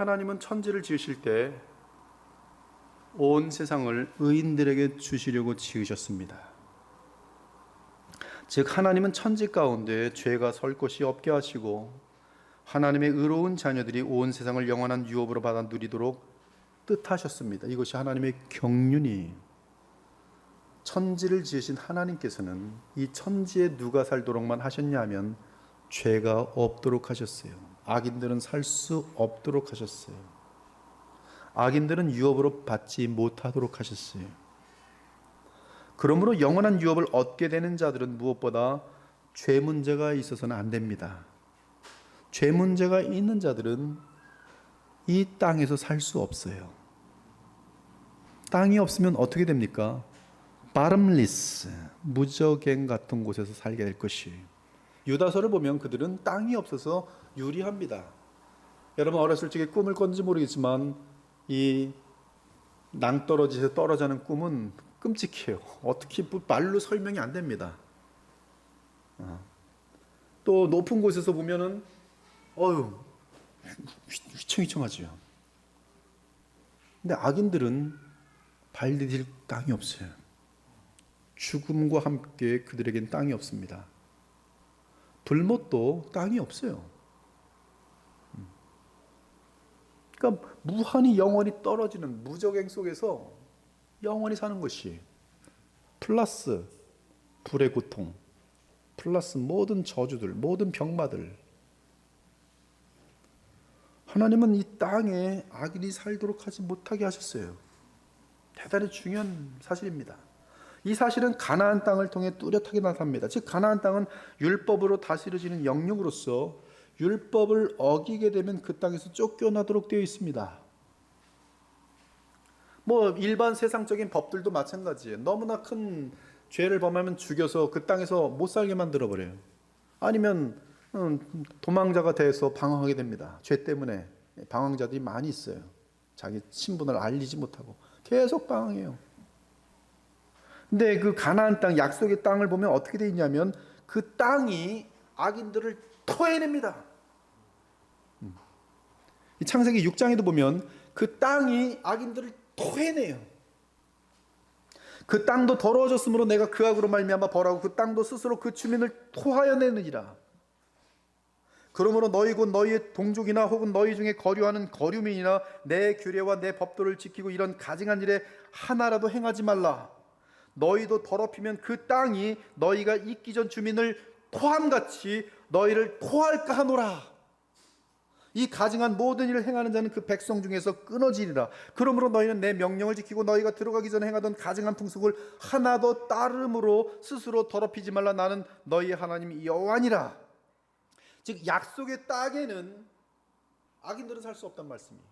하나님은 천지를 지으실 때 온 세상을 의인들에게 주시려고 지으셨습니다. 즉 하나님은 천지 가운데 죄가 설 곳이 없게 하시고 하나님의 의로운 자녀들이 온 세상을 영원한 유업으로 받아 누리도록 뜻하셨습니다. 이것이 하나님의 경륜이에요. 천지를 지으신 하나님께서는 이 천지에 누가 살도록만 하셨냐 하면 죄가 없도록 하셨어요. 악인들은 살 수 없도록 하셨어요. 악인들은 유업으로 받지 못하도록 하셨어요. 그러므로 영원한 유업을 얻게 되는 자들은 무엇보다 죄 문제가 있어서는 안 됩니다. 죄 문제가 있는 자들은 이 땅에서 살 수 없어요. 땅이 없으면 어떻게 됩니까? bottomless, 무저갱 같은 곳에서 살게 될 것이에요. 유다서를 보면 그들은 땅이 없어서 유리합니다. 여러분 어렸을 적에 꿈을 꿨는지 모르겠지만 이 낭떠러지에서 떨어지는 꿈은 끔찍해요. 어떻게 말로 설명이 안 됩니다. 또 높은 곳에서 보면은 휘청휘청하죠. 근데 악인들은 발 디딜 땅이 없어요. 죽음과 함께 그들에겐 땅이 없습니다. 불못도 땅이 없어요. 그러니까 무한히 영원히 떨어지는 무저갱 속에서 영원히 사는 것이 플러스 불의 고통, 플러스 모든 저주들, 모든 병마들. 하나님은 이 땅에 악인이 살도록 하지 못하게 하셨어요. 대단히 중요한 사실입니다. 이 사실은 가나안 땅을 통해 뚜렷하게 나타납니다. 즉 가나안 땅은 율법으로 다스려지는 영역으로서 율법을 어기게 되면 그 땅에서 쫓겨나도록 되어 있습니다. 일반 세상적인 법들도 마찬가지예요. 너무나 큰 죄를 범하면 죽여서 그 땅에서 못 살게 만들어 버려요. 아니면 도망자가 돼서 방황하게 됩니다. 죄 때문에 방황자들이 많이 있어요. 자기 신분을 알리지 못하고 계속 방황해요. 근데 그 가나안 땅, 약속의 땅을 보면 어떻게 되어 있냐면 그 땅이 악인들을 토해냅니다. 이 창세기 6장에도 보면 그 땅이 악인들을 토해내요. 그 땅도 더러워졌으므로 내가 그 악으로 말미암아 벌하고 그 땅도 스스로 그 주민을 토하여 내느니라. 그러므로 너희 곧 너희의 동족이나 혹은 너희 중에 거류하는 거류민이나 내 규례와 내 법도를 지키고 이런 가증한 일에 하나라도 행하지 말라. 너희도 더럽히면 그 땅이 너희가 있기 전 주민을 토함같이 너희를 토할까 하노라. 이 가증한 모든 일을 행하는 자는 그 백성 중에서 끊어지리라. 그러므로 너희는 내 명령을 지키고 너희가 들어가기 전에 행하던 가증한 풍속을 하나도 따름으로 스스로 더럽히지 말라. 나는 너희의 하나님 여호와니라. 즉 약속의 땅에는 악인들은 살 수 없다는 말씀이에요.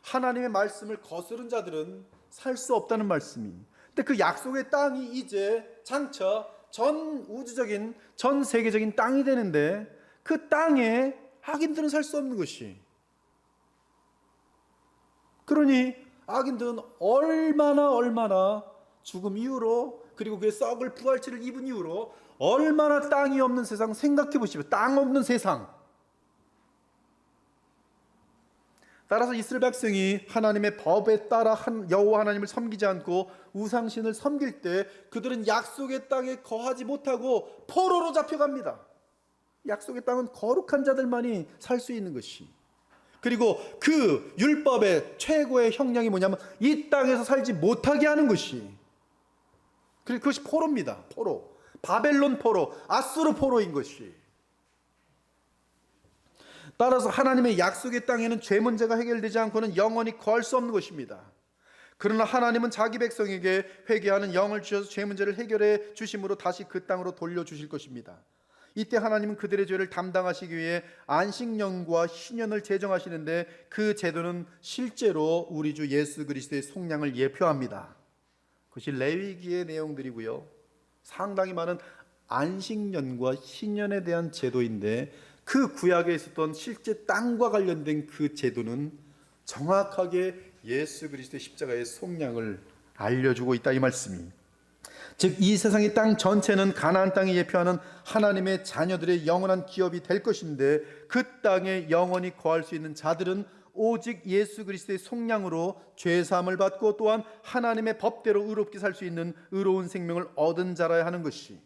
하나님의 말씀을 거스른 자들은 살 수 없다는 말씀이에요. 근데 그 약속의 땅이 이제 장차 전 우주적인 전 세계적인 땅이 되는데 그 땅에 악인들은 살 수 없는 것이. 그러니 악인들은 얼마나 죽음 이후로 그리고 그의 썩을 부활체를 입은 이후로 얼마나 땅이 없는 세상 생각해 보십시오. 땅 없는 세상. 따라서 이스라엘 백성이 하나님의 법에 따라 여호와 하나님을 섬기지 않고 우상신을 섬길 때 그들은 약속의 땅에 거하지 못하고 포로로 잡혀갑니다. 약속의 땅은 거룩한 자들만이 살 수 있는 것이. 그리고 그 율법의 최고의 형량이 뭐냐면 이 땅에서 살지 못하게 하는 것이. 그리고 그것이 포로입니다. 포로. 바벨론 포로, 아수르 포로인 것이. 따라서 하나님의 약속의 땅에는 죄 문제가 해결되지 않고는 영원히 거할 수 없는 것입니다. 그러나 하나님은 자기 백성에게 회개하는 영을 주셔서 죄 문제를 해결해 주심으로 다시 그 땅으로 돌려주실 것입니다. 이때 하나님은 그들의 죄를 담당하시기 위해 안식년과 희년을 제정하시는데 그 제도는 실제로 우리 주 예수 그리스도의 속량을 예표합니다. 그것이 레위기의 내용들이고요. 상당히 많은 안식년과 희년에 대한 제도인데 그 구약에 있었던 실제 땅과 관련된 그 제도는 정확하게 예수 그리스도의 십자가의 속량을 알려주고 있다 이 말씀이. 즉 이 세상의 땅 전체는 가나안 땅이 예표하는 하나님의 자녀들의 영원한 기업이 될 것인데 그 땅에 영원히 거할 수 있는 자들은 오직 예수 그리스도의 속량으로 죄 사함을 받고 또한 하나님의 법대로 의롭게 살 수 있는 의로운 생명을 얻은 자라야 하는 것이,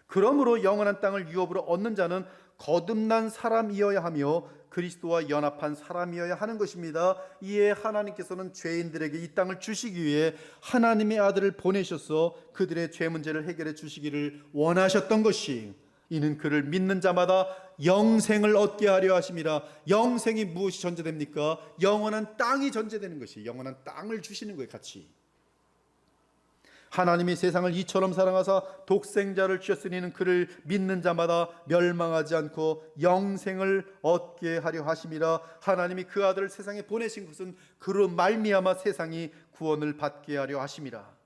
그러므로 영원한 땅을 유업으로 얻는 자는 거듭난 사람이어야 하며 그리스도와 연합한 사람이어야 하는 것입니다. 이에 하나님께서는 죄인들에게 이 땅을 주시기 위해 하나님의 아들을 보내셔서 그들의 죄 문제를 해결해 주시기를 원하셨던 것이, 이는 그를 믿는 자마다 영생을 얻게 하려 하심이라. 영생이 무엇이 전제됩니까? 영원한 땅이 전제되는 것이, 영원한 땅을 주시는 거예요. 같이 하나님이 세상을 이처럼 사랑하사 독생자를 주셨으니 이는 그를 믿는 자마다 멸망하지 않고 영생을 얻게 하려 하심이라. 하나님이 그 아들을 세상에 보내신 것은 그로 말미암아 세상이 구원을 받게 하려 하심이라.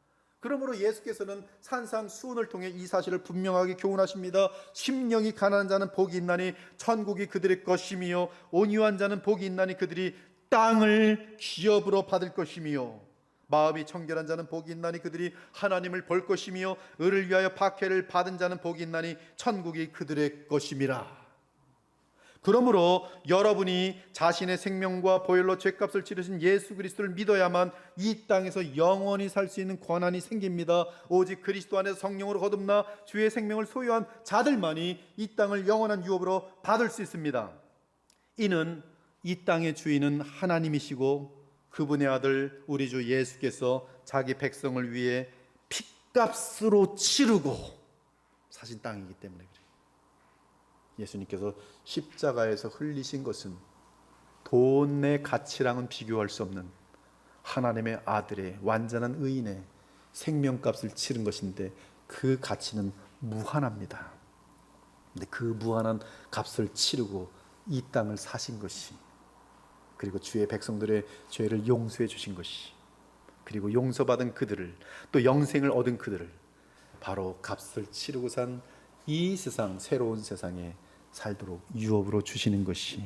그러므로 예수께서는 산상수훈을 통해 이 사실을 분명하게 교훈하십니다. 심령이 가난한 자는 복이 있나니 천국이 그들의 것이며 온유한 자는 복이 있나니 그들이 땅을 기업으로 받을 것이며 마음이 청결한 자는 복이 있나니 그들이 하나님을 볼 것이며 의를 위하여 박해를 받은 자는 복이 있나니 천국이 그들의 것임이라. 그러므로 여러분이 자신의 생명과 보혈로 죄값을 치르신 예수 그리스도를 믿어야만 이 땅에서 영원히 살 수 있는 권한이 생깁니다. 오직 그리스도 안에서 성령으로 거듭나 주의 생명을 소유한 자들만이 이 땅을 영원한 유업으로 받을 수 있습니다. 이는 이 땅의 주인은 하나님이시고 그분의 아들 우리 주 예수께서 자기 백성을 위해 핏값으로 치르고 사신 땅이기 때문에 그래요. 예수님께서 십자가에서 흘리신 것은 돈의 가치랑은 비교할 수 없는 하나님의 아들의 완전한 의인의 생명값을 치른 것인데 그 가치는 무한합니다. 근데 그 무한한 값을 치르고 이 땅을 사신 것이, 그리고 주의 백성들의 죄를 용서해 주신 것이, 그리고 용서받은 그들을, 또 영생을 얻은 그들을 바로 값을 치르고 산 이 세상, 새로운 세상에 살도록 유업으로 주시는 것이,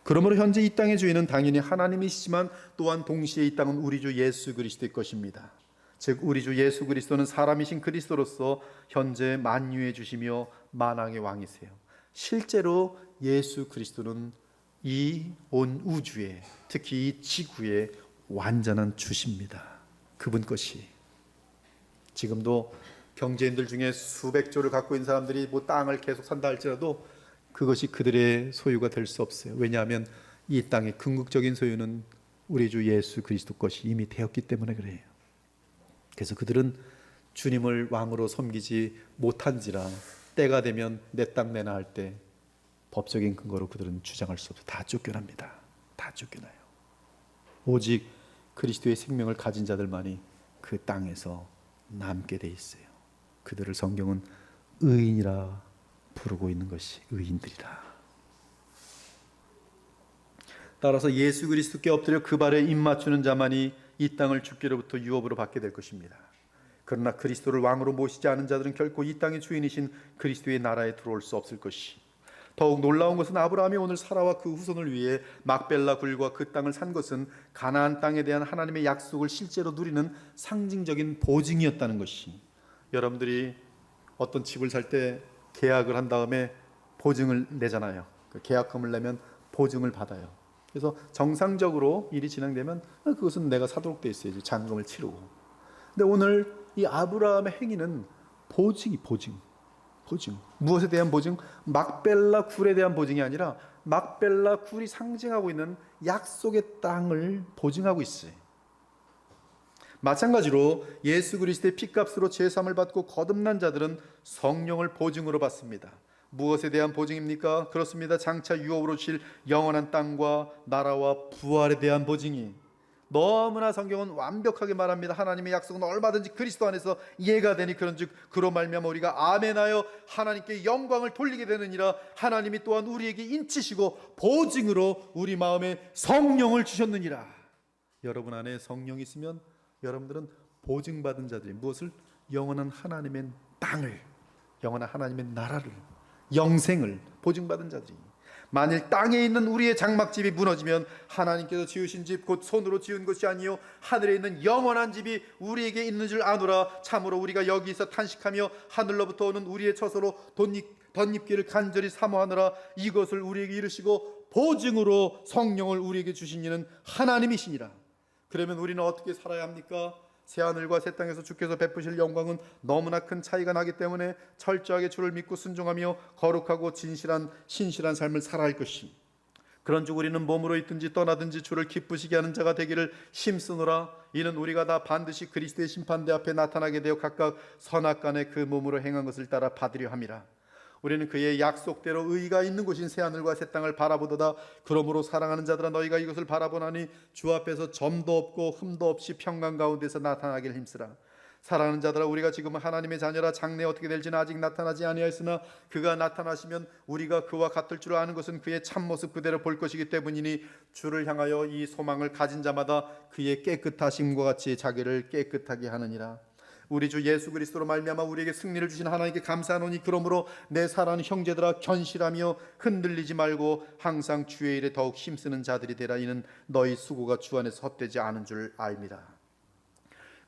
그러므로 현재 이 땅의 주인은 당연히 하나님이시지만 또한 동시에 이 땅은 우리 주 예수 그리스도의 것입니다. 즉 우리 주 예수 그리스도는 사람이신 그리스도로서 현재 만유해 주시며 만왕의 왕이세요. 실제로 예수 그리스도는 이 온 우주에, 특히 이 지구의 완전한 주십니다. 그분 것이. 지금도 경제인들 중에 수백 조를 갖고 있는 사람들이 뭐 땅을 계속 산다 할지라도 그것이 그들의 소유가 될 수 없어요. 왜냐하면 이 땅의 궁극적인 소유는 우리 주 예수 그리스도 것이 이미 되었기 때문에 그래요. 그래서 그들은 주님을 왕으로 섬기지 못한지라 때가 되면 내 땅 내놔 할 때 법적인 근거로 그들은 주장할 수 없어. 다 쫓겨납니다. 다 쫓겨나요. 오직 그리스도의 생명을 가진 자들만이 그 땅에서 남게 돼 있어요. 그들을 성경은 의인이라 부르고 있는 것이 의인들이라. 따라서 예수 그리스도께 엎드려 그 발에 입 맞추는 자만이 이 땅을 주께로부터 유업으로 받게 될 것입니다. 그러나 그리스도를 왕으로 모시지 않은 자들은 결코 이 땅의 주인이신 그리스도의 나라에 들어올 수 없을 것이. 더욱 놀라운 것은 아브라함이 오늘 사라와 그 후손을 위해 막벨라 굴과 그 땅을 산 것은 가나안 땅에 대한 하나님의 약속을 실제로 누리는 상징적인 보증이었다는 것이. 여러분들이 어떤 집을 살 때 계약을 한 다음에 보증을 내잖아요. 그 계약금을 내면 보증을 받아요. 그래서 정상적으로 일이 진행되면 그것은 내가 사도록 돼 있어야지, 잔금을 치르고. 근데 오늘 이 아브라함의 행위는 보증이 보증. 무엇에 대한 보증? 막벨라 굴에 대한 보증이 아니라 막벨라 굴이 상징하고 있는 약속의 땅을 보증하고 있어요. 마찬가지로 예수 그리스도의 피값으로 제사함을 받고 거듭난 자들은 성령을 보증으로 받습니다. 무엇에 대한 보증입니까? 그렇습니다. 장차 유업으로 주실 영원한 땅과 나라와 부활에 대한 보증이. 너무나 성경은 완벽하게 말합니다. 하나님의 약속은 얼마든지 그리스도 안에서 이해가 되니 그런즉 그로 말미암아 우리가 아멘하여 하나님께 영광을 돌리게 되느니라. 하나님이 또한 우리에게 인치시고 보증으로 우리 마음에 성령을 주셨느니라. 여러분 안에 성령이 있으면 여러분들은 보증받은 자들이 무엇을? 영원한 하나님의 땅을, 영원한 하나님의 나라를, 영생을 보증받은 자들이. 만일 땅에 있는 우리의 장막집이 무너지면 하나님께서 지으신 집 곧 손으로 지은 것이 아니요 하늘에 있는 영원한 집이 우리에게 있는 줄 아노라. 참으로 우리가 여기서 탄식하며 하늘로부터 오는 우리의 처소로 덧입기를 간절히 사모하느라 이것을 우리에게 이르시고 보증으로 성령을 우리에게 주신 이는 하나님이시니라. 그러면 우리는 어떻게 살아야 합니까? 새하늘과 새 땅에서 주께서 베푸실 영광은 너무나 큰 차이가 나기 때문에 철저하게 주를 믿고 순종하며 거룩하고 신실한 삶을 살아야 할 것이, 그런즉 우리는 몸으로 있든지 떠나든지 주를 기쁘시게 하는 자가 되기를 힘쓰노라. 이는 우리가 다 반드시 그리스도의 심판대 앞에 나타나게 되어 각각 선악간에 그 몸으로 행한 것을 따라 받으려 함이라. 우리는 그의 약속대로 의가 있는 곳인 새하늘과 새 땅을 바라보도다. 그러므로 사랑하는 자들아, 너희가 이것을 바라보나니 주 앞에서 점도 없고 흠도 없이 평강 가운데서 나타나길 힘쓰라. 사랑하는 자들아, 우리가 지금 하나님의 자녀라. 장래 어떻게 될지는 아직 나타나지 아니하였으나 그가 나타나시면 우리가 그와 같을 줄 아는 것은 그의 참모습 그대로 볼 것이기 때문이니 주를 향하여 이 소망을 가진 자마다 그의 깨끗하심과 같이 자기를 깨끗하게 하느니라. 우리 주 예수 그리스도로 말미암아 우리에게 승리를 주신 하나님께 감사하노니, 그러므로 내 사랑하는 형제들아, 견실하며 흔들리지 말고 항상 주의 일에 더욱 힘쓰는 자들이 되라. 이는 너희 수고가 주 안에서 헛되지 않은 줄 압니다.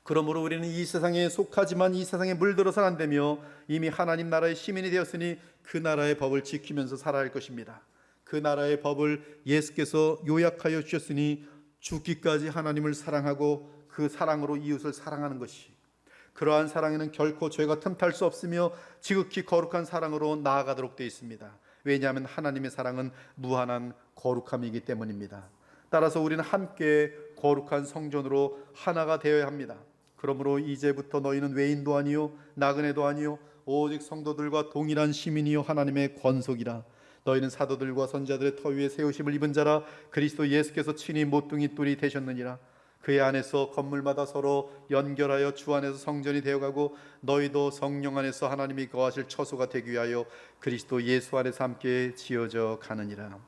그러므로 우리는 이 세상에 속하지만 이 세상에 물들어서는 안 되며 이미 하나님 나라의 시민이 되었으니 그 나라의 법을 지키면서 살아야 할 것입니다. 그 나라의 법을 예수께서 요약하여 주셨으니 죽기까지 하나님을 사랑하고 그 사랑으로 이웃을 사랑하는 것이, 그러한 사랑에는 결코 죄가 틈탈 수 없으며 지극히 거룩한 사랑으로 나아가도록 되어 있습니다. 왜냐하면 하나님의 사랑은 무한한 거룩함이기 때문입니다. 따라서 우리는 함께 거룩한 성전으로 하나가 되어야 합니다. 그러므로 이제부터 너희는 외인도 아니요 나그네도 아니요 오직 성도들과 동일한 시민이요 하나님의 권속이라. 너희는 사도들과 선지자들의 터 위에 세우심을 입은 자라. 그리스도 예수께서 친히 모퉁이 돌이 되셨느니라. 그의 안에서 건물마다 서로 연결하여 주 안에서 성전이 되어가고 너희도 성령 안에서 하나님이 거하실 처소가 되기 위하여 그리스도 예수 안에서 함께 지어져 가느니라.